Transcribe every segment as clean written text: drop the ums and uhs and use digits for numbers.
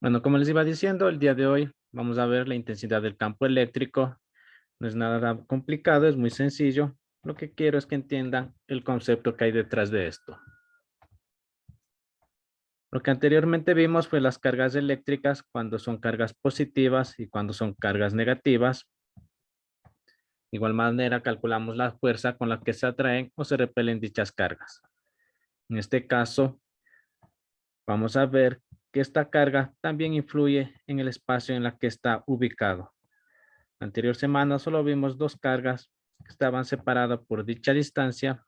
Bueno, como les iba diciendo, el día de hoy vamos a ver la intensidad del campo eléctrico. No es nada complicado, es muy sencillo. Lo que quiero es que entiendan el concepto que hay detrás de esto. Lo que anteriormente vimos fue las cargas eléctricas cuando son cargas positivas y cuando son cargas negativas. De igual manera, calculamos la fuerza con la que se atraen o se repelen dichas cargas. En este caso, vamos a ver que esta carga también influye en el espacio en la que está ubicado. La anterior semana solo vimos dos cargas que estaban separadas por dicha distancia.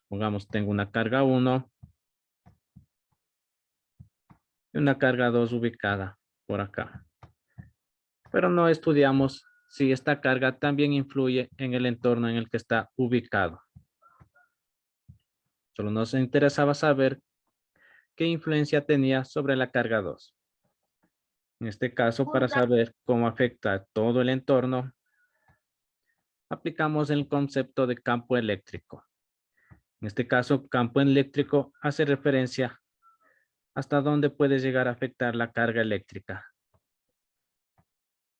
Pongamos, tengo una carga 1 y una carga 2 ubicada por acá. Pero no estudiamos si esta carga también influye en el entorno en el que está ubicado. Solo nos interesaba saber qué influencia tenía sobre la carga 2. En este caso, para saber cómo afecta todo el entorno, aplicamos el concepto de campo eléctrico. En este caso, campo eléctrico hace referencia hasta dónde puede llegar a afectar la carga eléctrica,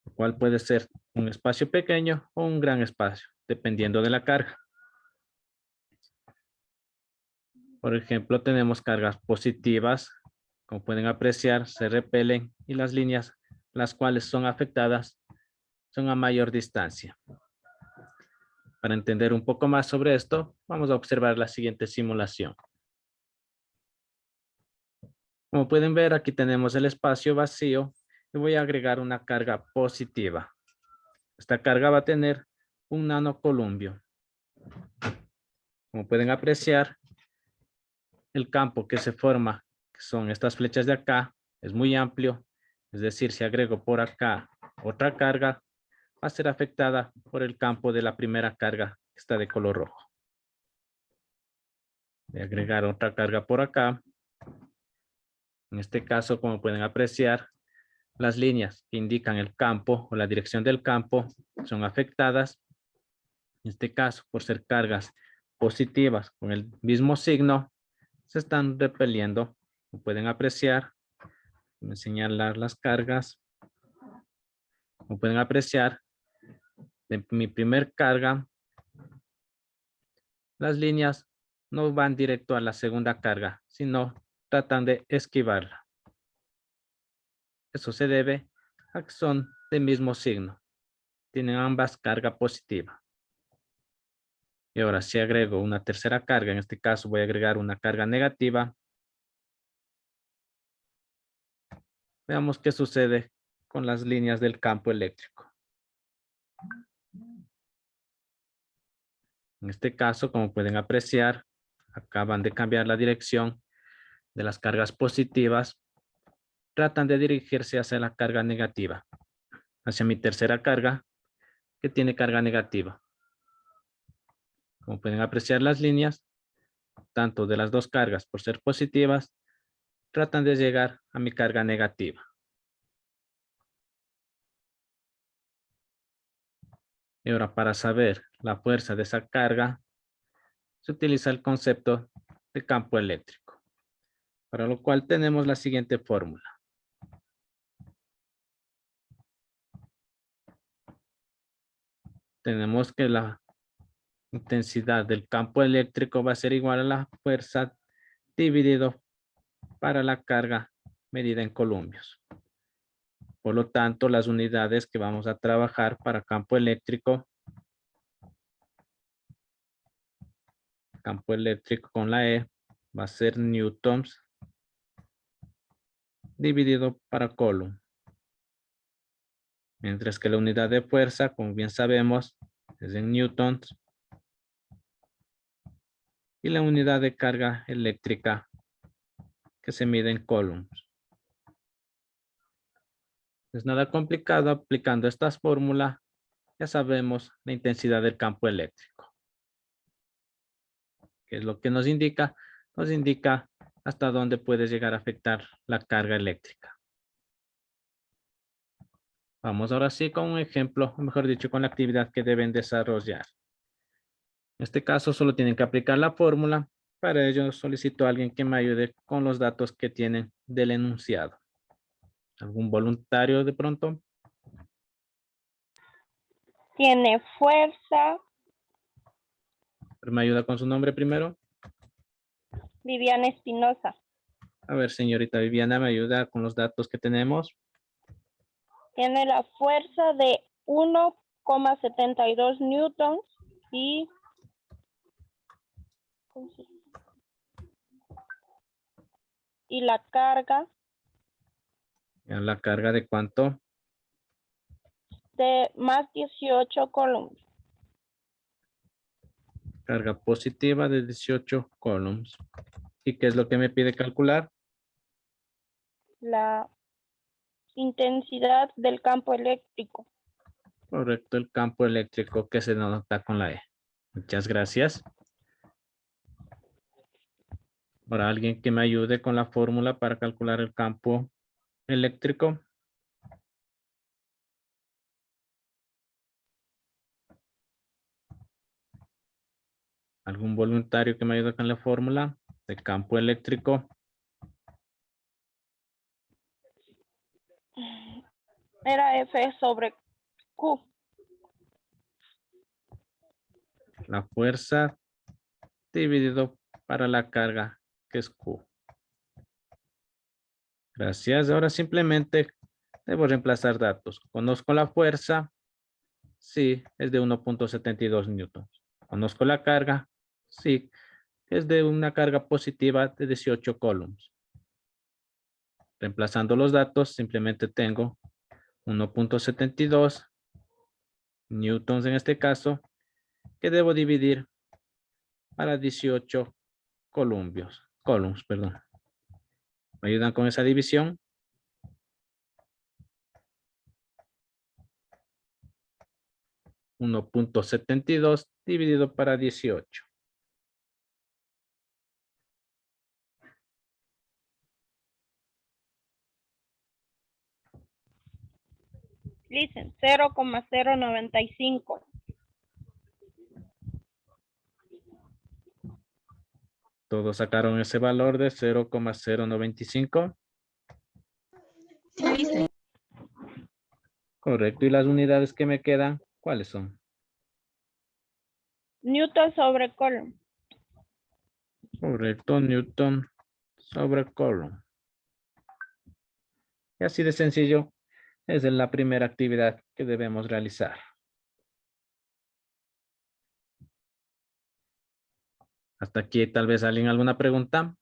lo cual puede ser un espacio pequeño o un gran espacio, dependiendo de la carga. Por ejemplo, tenemos cargas positivas, como pueden apreciar, se repelen y las líneas las cuales son afectadas son a mayor distancia. Para entender un poco más sobre esto, vamos a observar la siguiente simulación. Como pueden ver, aquí tenemos el espacio vacío y voy a agregar una carga positiva. Esta carga va a tener un nanocolumbio. Como pueden apreciar, el campo que se forma, que son estas flechas de acá, es muy amplio. Es decir, si agrego por acá otra carga, va a ser afectada por el campo de la primera carga que está de color rojo. Voy a agregar otra carga por acá. En este caso, como pueden apreciar, las líneas que indican el campo o la dirección del campo son afectadas. En este caso, por ser cargas positivas con el mismo signo, se están repeliendo. Como pueden apreciar, voy a señalar las cargas. Como pueden apreciar, de mi primer carga, las líneas no van directo a la segunda carga, sino tratan de esquivarla. Eso se debe a que son del mismo signo. Tienen ambas carga positiva. Y ahora si agrego una tercera carga, en este caso voy a agregar una carga negativa. Veamos qué sucede con las líneas del campo eléctrico. En este caso, como pueden apreciar, acaban de cambiar la dirección de las cargas positivas. Tratan de dirigirse hacia la carga negativa, hacia mi tercera carga, que tiene carga negativa. Como pueden apreciar las líneas, tanto de las dos cargas por ser positivas, tratan de llegar a mi carga negativa. Y ahora para saber la fuerza de esa carga, se utiliza el concepto de campo eléctrico, para lo cual tenemos la siguiente fórmula. Tenemos que la intensidad del campo eléctrico va a ser igual a la fuerza dividido para la carga medida en columpios. Por lo tanto, las unidades que vamos a trabajar para campo eléctrico con la E va a ser newtons dividido para coulomb. Mientras que la unidad de fuerza, como bien sabemos, es en newtons. Y la unidad de carga eléctrica que se mide en coulombs. No es nada complicado, aplicando estas fórmulas, ya sabemos la intensidad del campo eléctrico. ¿Qué es lo que nos indica? Nos indica hasta dónde puede llegar a afectar la carga eléctrica. Vamos ahora sí con un ejemplo, o mejor dicho, con la actividad que deben desarrollar. En este caso solo tienen que aplicar la fórmula. Para ello solicito a alguien que me ayude con los datos que tienen del enunciado. ¿Algún voluntario de pronto? Tiene fuerza. ¿Me ayuda con su nombre primero? Viviana Espinosa. A ver, señorita Viviana, ¿me ayuda con los datos que tenemos? Tiene la fuerza de 1,72 newtons y la carga ¿La carga de cuánto? de más 18 columnas. Carga positiva de 18 columns. ¿Y qué es lo que me pide calcular? La intensidad del campo eléctrico. Correcto, el campo eléctrico que se denota con la E. Muchas gracias. Ahora, alguien que me ayude con la fórmula para calcular el campo eléctrico. ¿Algún voluntario que me ayude con la fórmula de campo eléctrico? Era F sobre Q. La fuerza dividido para la carga, que es Q. Gracias. Ahora simplemente debo reemplazar datos. Conozco la fuerza. Sí, es de 1,72 newtons. Conozco la carga. Sí, es de una carga positiva de 18 columns. Reemplazando los datos, simplemente tengo 1,72 newtons en este caso, que debo dividir para 18 columns, perdón. ¿Me ayudan con esa división? $1,72 dividido para 18. Listen, 0,095. Todos sacaron ese valor de 0,095. Sí. Correcto. ¿Y las unidades que me quedan? ¿Cuáles son? Newton sobre coulomb. Correcto. Newton sobre coulomb. Y así de sencillo es la primera actividad que debemos realizar. Hasta aquí tal vez alguien alguna pregunta.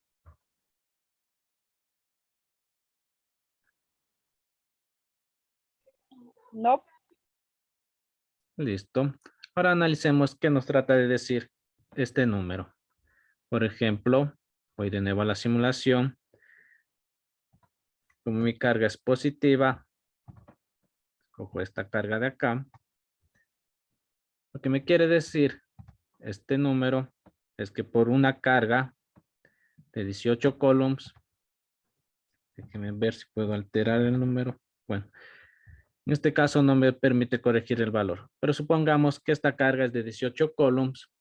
No. Listo. Ahora analicemos qué nos trata de decir este número. Por ejemplo, voy de nuevo a la simulación. Como mi carga es positiva, cojo esta carga de acá. Lo que me quiere decir este número es que por una carga de 18 columns, déjenme ver si puedo alterar el número. Bueno, en este caso no me permite corregir el valor, pero supongamos que esta carga es de 18 columns.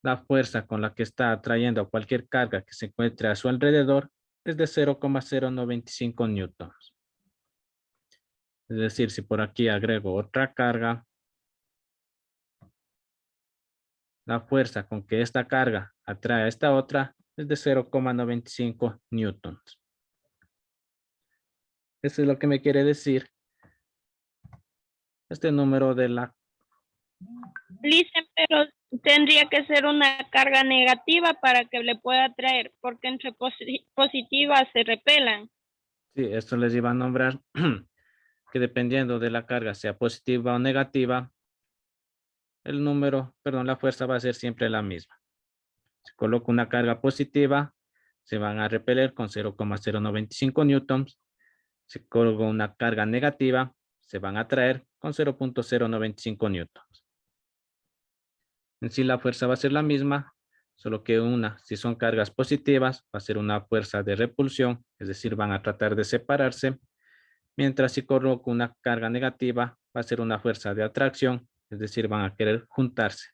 La fuerza con la que está atrayendo cualquier carga que se encuentre a su alrededor es de 0,095 newtons. Es decir, si por aquí agrego otra carga, la fuerza con que esta carga atrae a esta otra es de 0,95 newtons. Eso es lo que me quiere decir este número de la... Listen, pero tendría que ser una carga negativa para que le pueda atraer, porque entre positivas se repelan. Sí, esto les iba a nombrar que dependiendo de la carga, sea positiva o negativa, el número, perdón, la fuerza va a ser siempre la misma. Si coloco una carga positiva, se van a repeler con 0,095 newtons. Si coloco una carga negativa, se van a atraer con 0,095 newtons. En sí la fuerza va a ser la misma, solo que una, si son cargas positivas, va a ser una fuerza de repulsión, es decir, van a tratar de separarse. Mientras si coloco una carga negativa, va a ser una fuerza de atracción, es decir, van a querer juntarse.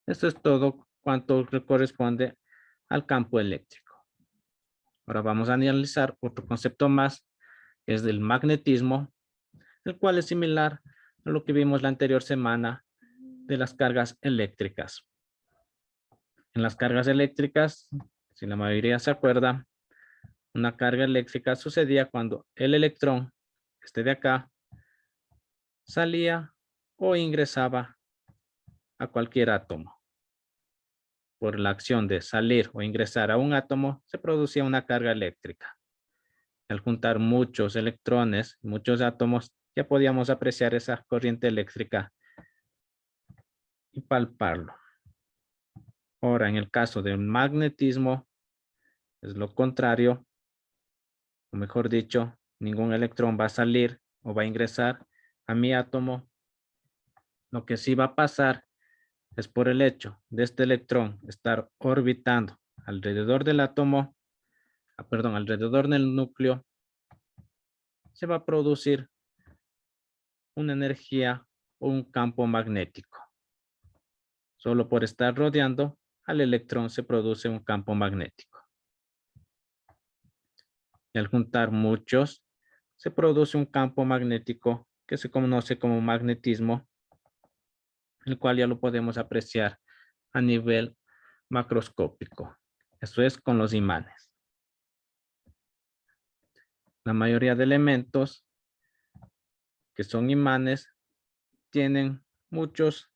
Esto es todo cuanto corresponde al campo eléctrico. Ahora vamos a analizar otro concepto más, que es del magnetismo, el cual es similar a lo que vimos la anterior semana de las cargas eléctricas. En las cargas eléctricas, si la mayoría se acuerda, una carga eléctrica sucedía cuando el electrón, este de acá, salía o ingresaba a cualquier átomo. Por la acción de salir o ingresar a un átomo, se producía una carga eléctrica. Al juntar muchos electrones, muchos átomos, ya podíamos apreciar esa corriente eléctrica y palparlo. Ahora, en el caso del magnetismo, es lo contrario, o mejor dicho, ningún electrón va a salir o va a ingresar a mi átomo. Lo que sí va a pasar es por el hecho de este electrón estar orbitando alrededor del átomo, alrededor del núcleo, se va a producir una energía o un campo magnético. Solo por estar rodeando al electrón se produce un campo magnético. Y al juntar muchos, se produce un campo magnético que se conoce como magnetismo, el cual ya lo podemos apreciar a nivel macroscópico. Esto es con los imanes. La mayoría de elementos que son imanes tienen muchos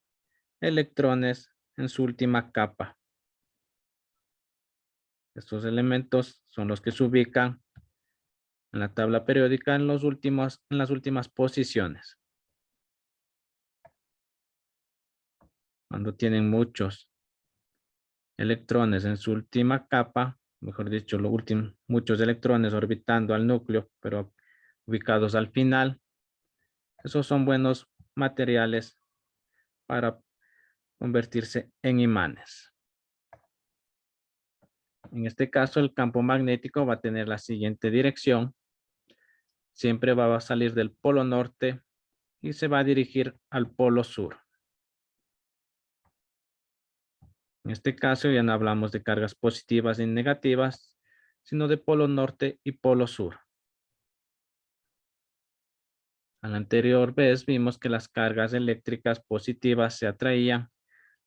electrones en su última capa. Estos elementos son los que se ubican en la tabla periódica en las últimas posiciones. Cuando tienen muchos electrones en su última capa, mejor dicho, muchos electrones orbitando al núcleo, pero ubicados al final, esos son buenos materiales para convertirse en imanes. En este caso, el campo magnético va a tener la siguiente dirección. Siempre va a salir del polo norte y se va a dirigir al polo sur. En este caso ya no hablamos de cargas positivas y negativas, sino de polo norte y polo sur. A la anterior vez vimos que las cargas eléctricas positivas se atraían,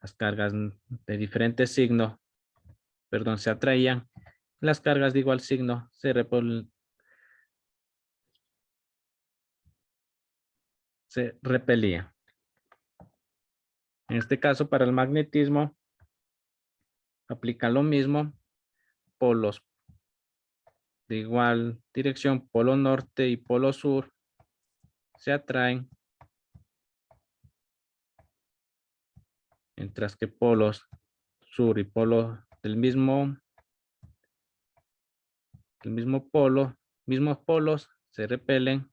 las cargas de diferente signo, se atraían, las cargas de igual signo se repelían. En este caso, para el magnetismo, aplica lo mismo, polos de igual dirección, polo norte y polo sur, se atraen, mientras que polos sur y polo del mismos polos se repelen,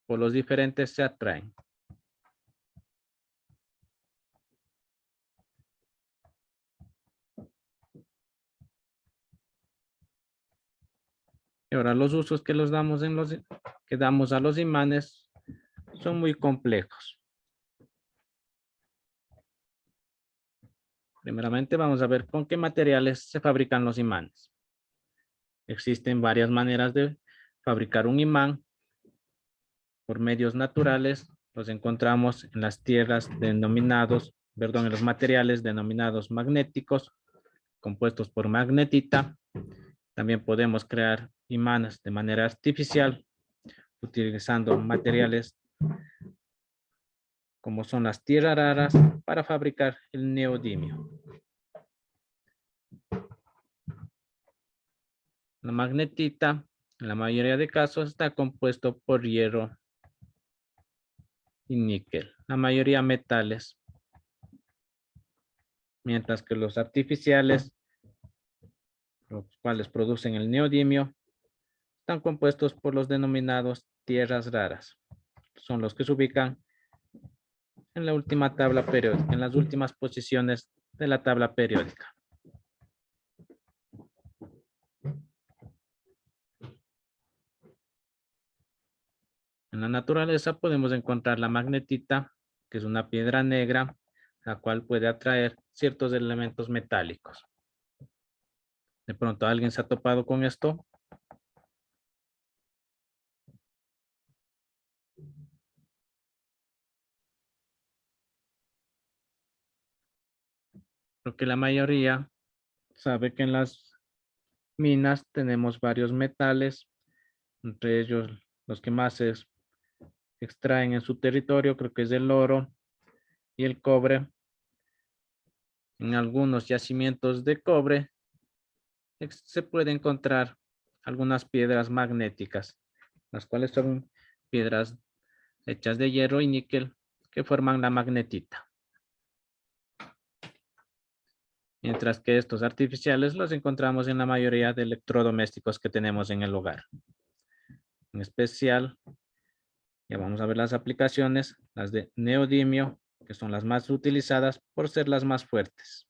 polos diferentes se atraen. Y ahora los usos que damos a los imanes son muy complejos. Primeramente vamos a ver con qué materiales se fabrican los imanes. Existen varias maneras de fabricar un imán. Por medios naturales los encontramos en las tierras en los materiales denominados magnéticos, compuestos por magnetita. También podemos crear imanes de manera artificial, utilizando materiales como son las tierras raras para fabricar el neodimio. La magnetita, en la mayoría de casos, está compuesto por hierro y níquel, la mayoría metales. Mientras que los artificiales, los cuales producen el neodimio, están compuestos por los denominados tierras raras. Son los que se ubican en la última tabla periódica, en las últimas posiciones de la tabla periódica. En la naturaleza podemos encontrar la magnetita, que es una piedra negra, la cual puede atraer ciertos elementos metálicos. De pronto alguien se ha topado con esto. Porque la mayoría sabe que en las minas tenemos varios metales, entre ellos los que más se extraen en su territorio, creo que es el oro y el cobre. En algunos yacimientos de cobre se puede encontrar algunas piedras magnéticas, las cuales son piedras hechas de hierro y níquel que forman la magnetita. Mientras que estos artificiales los encontramos en la mayoría de electrodomésticos que tenemos en el hogar. En especial, ya vamos a ver las aplicaciones, las de neodimio, que son las más utilizadas por ser las más fuertes.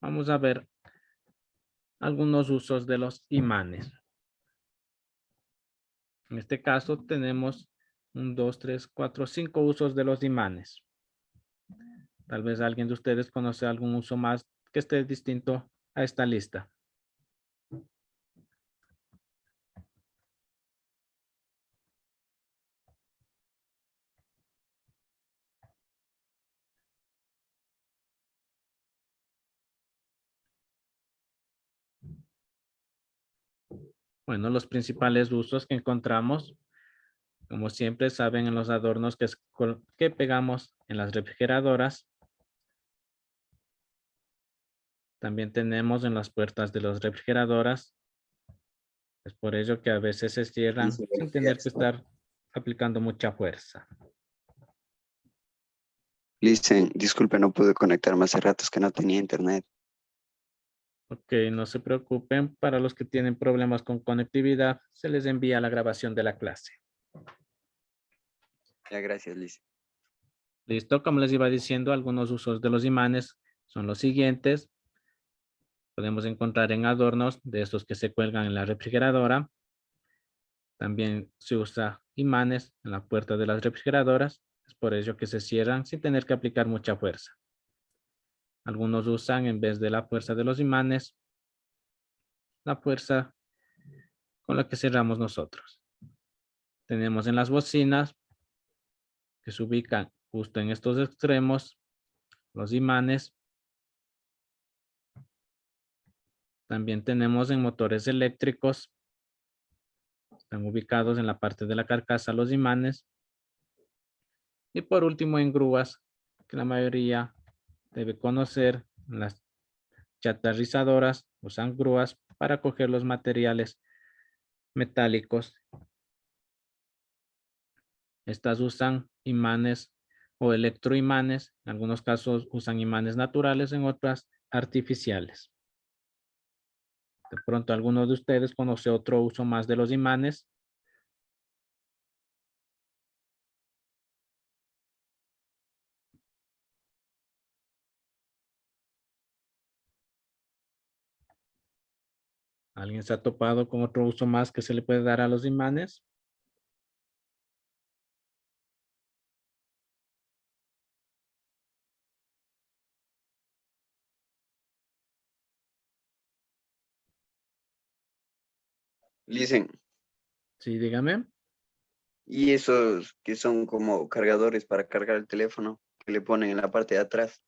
Vamos a ver algunos usos de los imanes. En este caso tenemos 1, 2, 3, 4, 5 usos de los imanes. Tal vez alguien de ustedes conoce algún uso más que esté distinto a esta lista. Bueno, los principales usos que encontramos, como siempre saben, en los adornos que pegamos en las refrigeradoras. También tenemos en las puertas de las refrigeradoras. Es por ello que a veces se cierran Dice, sin buenos tener que días. estar aplicando mucha fuerza. Listen, disculpe, no pude conectarme hace ratos que no tenía internet. Ok, no se preocupen. Para los que tienen problemas con conectividad, se les envía la grabación de la clase. Ya, gracias, Listen. Listo, como les iba diciendo, algunos usos de los imanes son los siguientes. Podemos encontrar en adornos de estos que se cuelgan en la refrigeradora. También se usa imanes en la puerta de las refrigeradoras. Es por ello que se cierran sin tener que aplicar mucha fuerza. Algunos usan en vez de la fuerza de los imanes, la fuerza con la que cerramos nosotros. Tenemos en las bocinas que se ubican justo en estos extremos los imanes. También tenemos en motores eléctricos. Están ubicados en la parte de la carcasa los imanes. Y por último en grúas, que la mayoría debe conocer, las chatarrizadoras usan grúas para coger los materiales metálicos. Estas usan imanes o electroimanes. En algunos casos usan imanes naturales, en otras artificiales. De pronto alguno de ustedes conoce otro uso más de los imanes. ¿Alguien se ha topado con otro uso más que se le puede dar a los imanes? Listen, Sí, dígame. y esos que son como cargadores para cargar el teléfono que le ponen en la parte de atrás.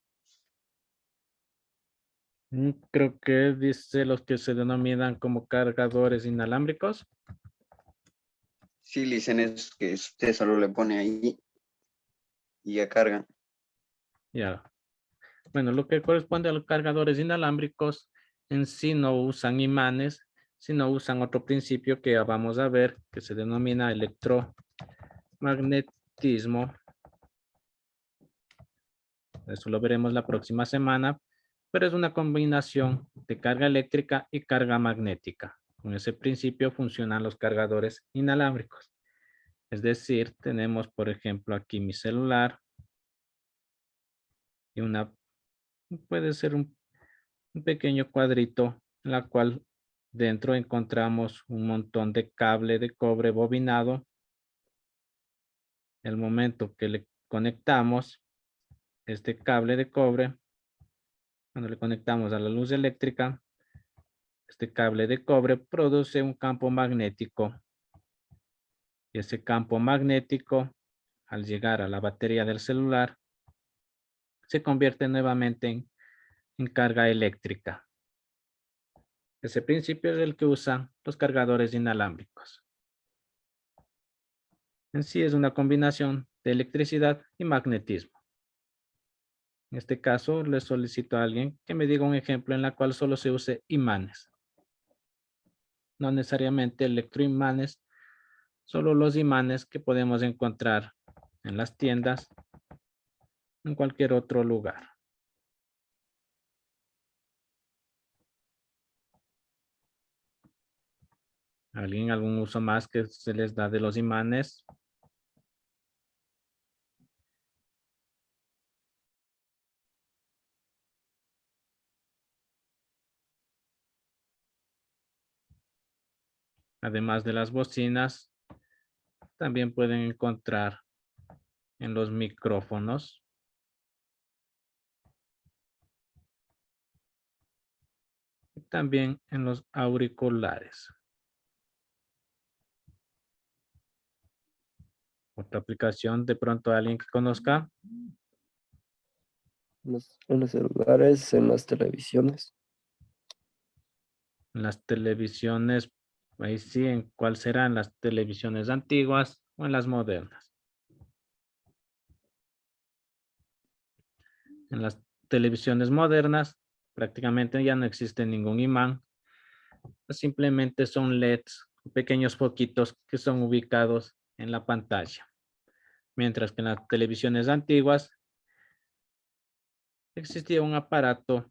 Creo que dice los que se denominan como cargadores inalámbricos. Sí, Listen, es que usted solo le pone ahí y ya cargan. Ya. Bueno, lo que corresponde a los cargadores inalámbricos en sí no usan imanes, sino usan otro principio que ya vamos a ver, que se denomina electromagnetismo. Eso lo veremos la próxima semana, pero es una combinación de carga eléctrica y carga magnética. Con ese principio funcionan los cargadores inalámbricos. Es decir, tenemos, por ejemplo, aquí mi celular y puede ser un pequeño cuadrito en la cual dentro encontramos un montón de cable de cobre bobinado. El momento que le conectamos este cable de cobre, cuando le conectamos a la luz eléctrica, este cable de cobre produce un campo magnético Y ese campo magnético, al llegar a la batería del celular, se convierte nuevamente en carga eléctrica. Ese principio es el que usan los cargadores inalámbricos. En sí es una combinación de electricidad y magnetismo. En este caso, le solicito a alguien que me diga un ejemplo en la cual solo se use imanes. No necesariamente electroimanes, solo los imanes que podemos encontrar en las tiendas, en cualquier otro lugar. ¿Alguien algún uso más que se les da de los imanes? Además de las bocinas, también pueden encontrar en los micrófonos. Y también en los auriculares. Otra aplicación de pronto alguien que conozca. En los celulares, en las televisiones. En las televisiones, ahí sí, ¿en cuál serán? ¿Las televisiones antiguas o en las modernas? En las televisiones modernas prácticamente ya no existe ningún imán. Simplemente son LEDs, pequeños foquitos que son ubicados en la pantalla. Mientras que en las televisiones antiguas existía un aparato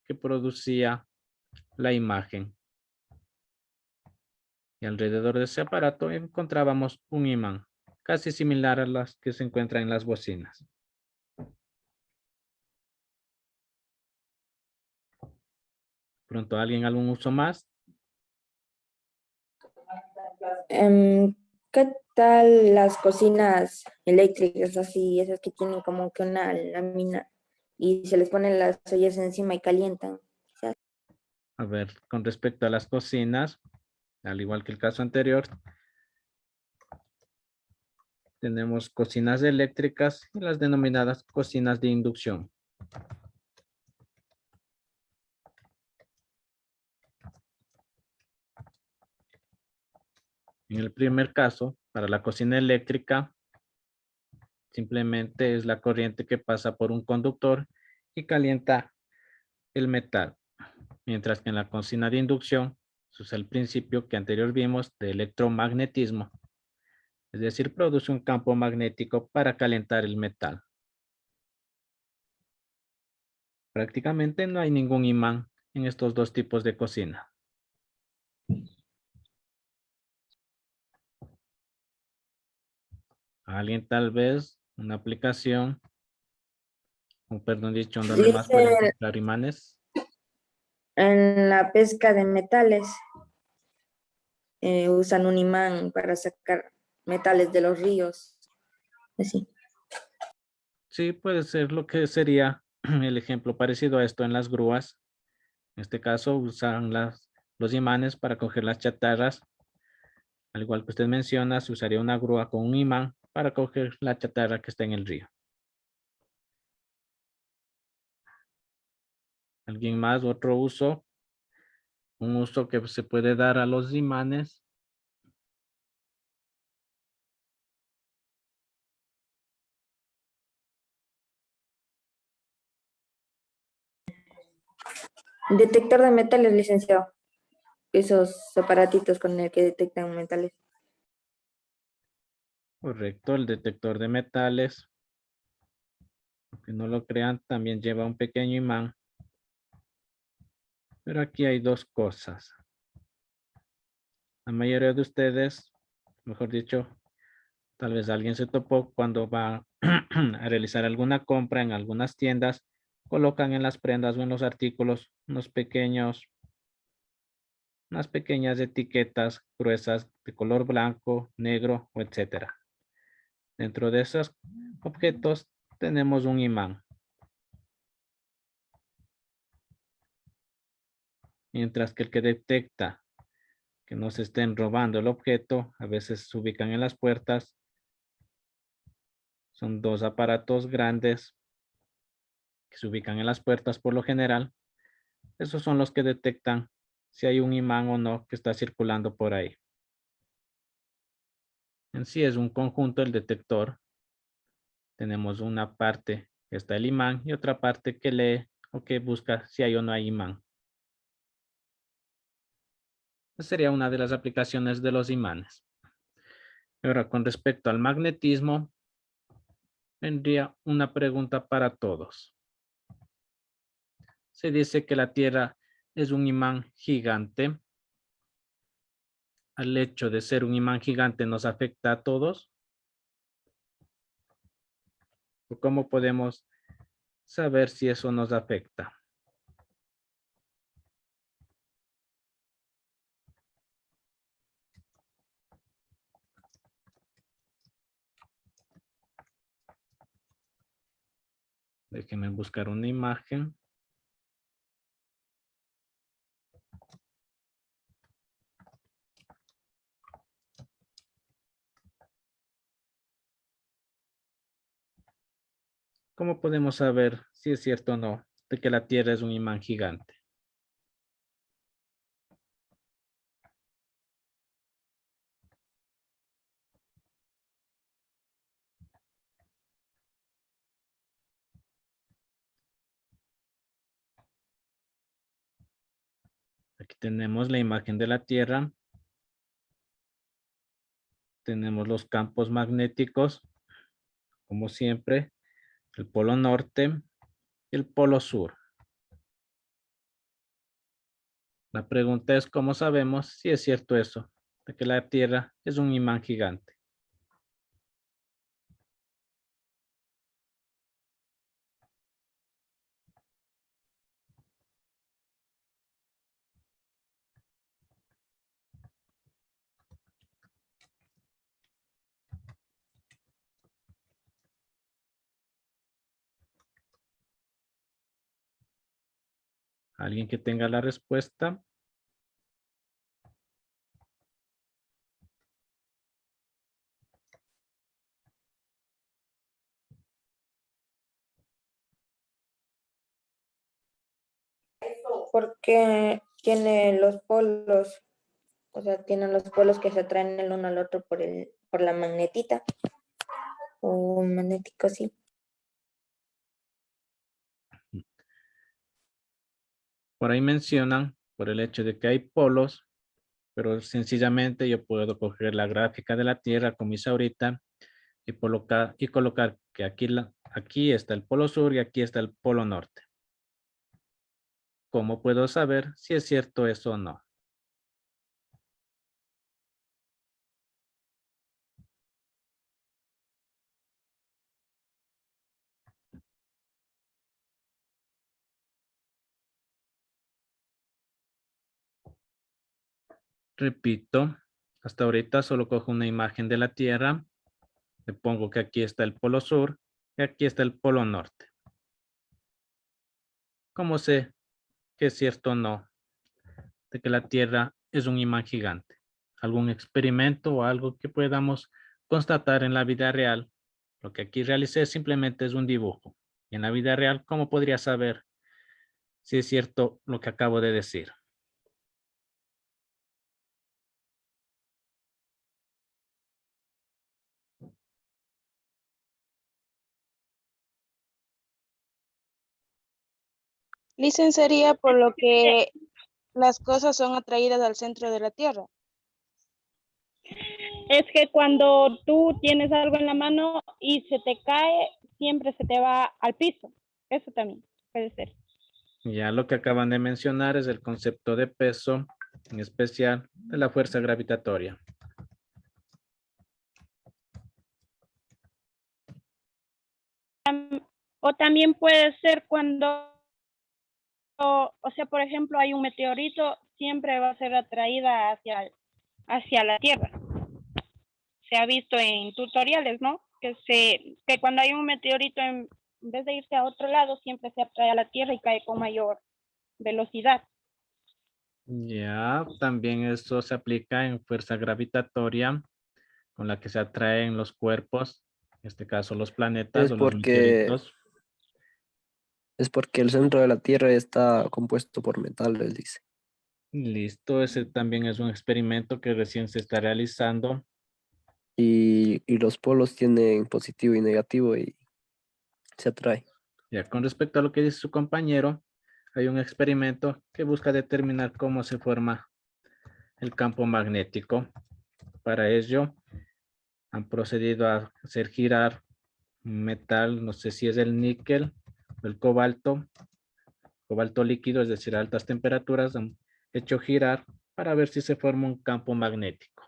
que producía la imagen. Y alrededor de ese aparato encontrábamos un imán, casi similar a las que se encuentran en las bocinas. Pronto, ¿alguien algún uso más? ¿Qué tal las cocinas eléctricas así, esas que tienen como que una lámina y se les ponen las ollas encima y calientan? A ver, con respecto a las cocinas, al igual que el caso anterior, tenemos cocinas eléctricas y las denominadas cocinas de inducción. En el primer caso, para la cocina eléctrica, simplemente es la corriente que pasa por un conductor y calienta el metal. Mientras que en la cocina de inducción se usa el principio que anterior vimos de electromagnetismo. Es decir, produce un campo magnético para calentar el metal. Prácticamente no hay ningún imán en estos dos tipos de cocina. Alguien tal vez una aplicación, o perdón dicho, donde más pueden Dice encontrar imanes. en la pesca de metales, usan un imán para sacar metales de los ríos. Así. Sí, puede ser lo que sería el ejemplo parecido a esto en las grúas. En este caso usan los imanes para coger las chatarras. Al igual que usted menciona, se usaría una grúa con un imán para coger la chatarra que está en el río. ¿Alguien más? ¿Otro uso? Un uso que se puede dar a los imanes. Detector de metales, licenciado. Esos aparatitos con el que detectan metales. Correcto, el detector de metales. Aunque no lo crean, también lleva un pequeño imán. Pero aquí hay dos cosas. La mayoría de ustedes, mejor dicho, tal vez alguien se topó cuando va a realizar alguna compra en algunas tiendas, colocan en las prendas o en los artículos unas pequeñas etiquetas gruesas de color blanco, negro o etcétera. Dentro de esos objetos tenemos un imán. Mientras que el que detecta que no se estén robando el objeto. A veces se ubican en las puertas. Son dos aparatos grandes que se ubican en las puertas por lo general. Esos son los que detectan si hay un imán o no que está circulando por ahí. En sí es un conjunto el detector. Tenemos una parte que está el imán y otra parte que lee o que busca si hay o no hay imán. Esa sería una de las aplicaciones de los imanes. Ahora, con respecto al magnetismo, vendría una pregunta para todos. Se dice que la Tierra es un imán gigante. ¿Al hecho de ser un imán gigante nos afecta a todos? ¿O cómo podemos saber si eso nos afecta? Déjenme buscar una imagen. ¿Cómo podemos saber si es cierto o no de que la Tierra es un imán gigante? Aquí tenemos la imagen de la Tierra. Tenemos los campos magnéticos, como siempre, el polo norte y el polo sur. La pregunta es, ¿cómo sabemos si es cierto eso, de que la Tierra es un imán gigante? ¿Alguien que tenga la respuesta? Porque tiene los polos, o sea, tienen los polos que se atraen el uno al otro por la magnetita. O un magnético, sí. Por ahí mencionan, por el hecho de que hay polos, pero sencillamente yo puedo coger la gráfica de la Tierra como hice ahorita y colocar que aquí está el polo sur y aquí está el polo norte. ¿Cómo puedo saber si es cierto eso o no? Repito, hasta ahorita solo cojo una imagen de la Tierra. Le pongo que aquí está el polo sur y aquí está el polo norte. ¿Cómo sé que es cierto o no de que la Tierra es un imán gigante? ¿Algún experimento o algo que podamos constatar en la vida real? Lo que aquí realicé simplemente es un dibujo. Y en la vida real, ¿cómo podría saber si es cierto lo que acabo de decir? Listen sería por lo que las cosas son atraídas al centro de la Tierra. Es que cuando tú tienes algo en la mano y se te cae, siempre se te va al piso. Eso también puede ser. Ya lo que acaban de mencionar es el concepto de peso, en especial de la fuerza gravitatoria. O también puede ser cuando, o sea, por ejemplo, hay un meteorito, siempre va a ser atraída hacia la Tierra. Se ha visto en tutoriales, ¿no? Que cuando hay un meteorito, en vez de irse a otro lado, siempre se atrae a la Tierra y cae con mayor velocidad. Ya, también eso se aplica en fuerza gravitatoria con la que se atraen los cuerpos, en este caso los planetas Es o los porque, meteoritos. es porque el centro de la Tierra está compuesto por metales, dice. Listo, ese también es un experimento que recién se está realizando. Y los polos tienen positivo y negativo y se atrae. Ya, con respecto a lo que dice su compañero, hay un experimento que busca determinar cómo se forma el campo magnético. Para ello, han procedido a hacer girar un metal, no sé si es el níquel o el cobalto líquido, es decir, a altas temperaturas, han hecho girar para ver si se forma un campo magnético.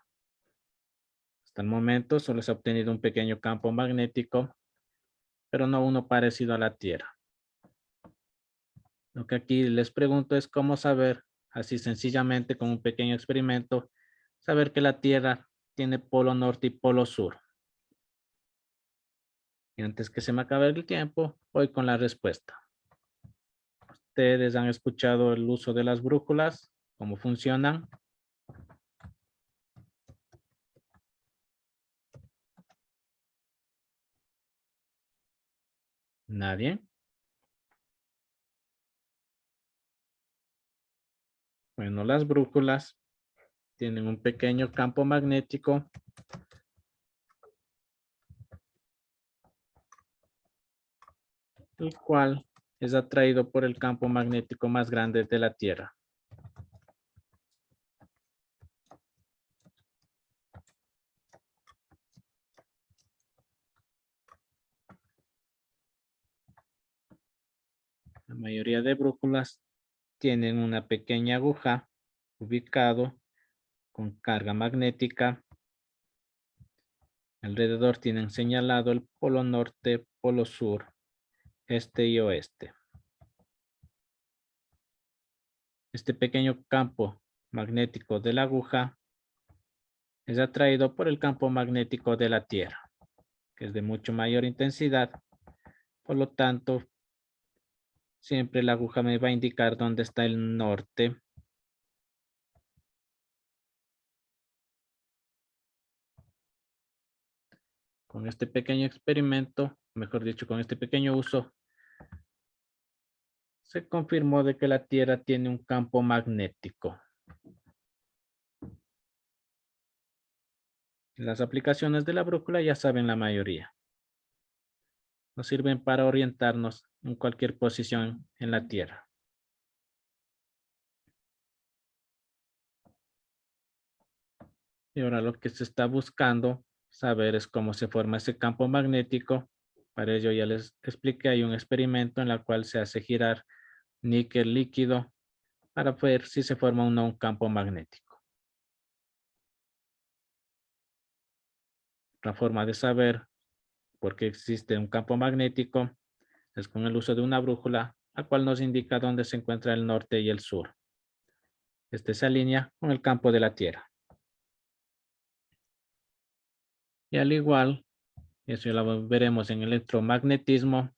Hasta el momento solo se ha obtenido un pequeño campo magnético, pero no uno parecido a la Tierra. Lo que aquí les pregunto es cómo saber, así sencillamente con un pequeño experimento, saber que la Tierra tiene polo norte y polo sur. Y antes que se me acabe el tiempo, voy con la respuesta. Ustedes han escuchado el uso de las brújulas, cómo funcionan. Nadie. Bueno, las brújulas tienen un pequeño campo magnético el cual es atraído por el campo magnético más grande de la Tierra. La mayoría de brújulas tienen una pequeña aguja ubicado con carga magnética. Alrededor tienen señalado el polo norte, polo sur, este y oeste. Este pequeño campo magnético de la aguja es atraído por el campo magnético de la Tierra, que es de mucho mayor intensidad. Por lo tanto, siempre la aguja me va a indicar dónde está el norte. Con este pequeño experimento, mejor dicho, con este pequeño uso, se confirmó de que la Tierra tiene un campo magnético. Las aplicaciones de la brújula ya saben la mayoría. Nos sirven para orientarnos en cualquier posición en la Tierra. Y ahora lo que se está buscando saber es cómo se forma ese campo magnético. Para ello ya les expliqué, hay un experimento en el cual se hace girar níquel líquido para ver si se forma o no un campo magnético. La forma de saber por qué existe un campo magnético es con el uso de una brújula, la cual nos indica dónde se encuentra el norte y el sur. Este se alinea con el campo de la Tierra. Y al igual, eso ya lo veremos en electromagnetismo,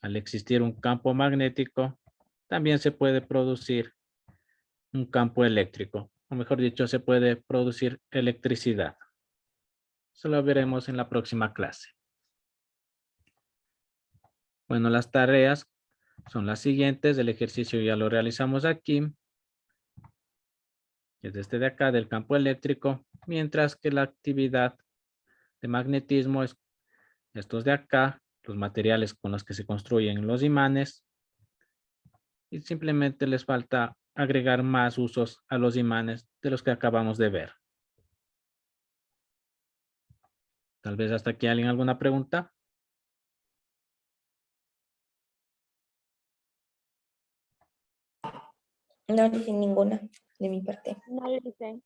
al existir un campo magnético, también se puede producir un campo eléctrico, o mejor dicho, se puede producir electricidad. Eso lo veremos en la próxima clase. Bueno, las tareas son las siguientes. El ejercicio ya lo realizamos aquí. Es este de acá, del campo eléctrico, mientras que la actividad de magnetismo es estos de acá, los materiales con los que se construyen los imanes. Y simplemente les falta agregar más usos a los imanes de los que acabamos de ver. Tal vez hasta aquí alguien alguna pregunta. No dice ninguna de mi parte. No le dicen.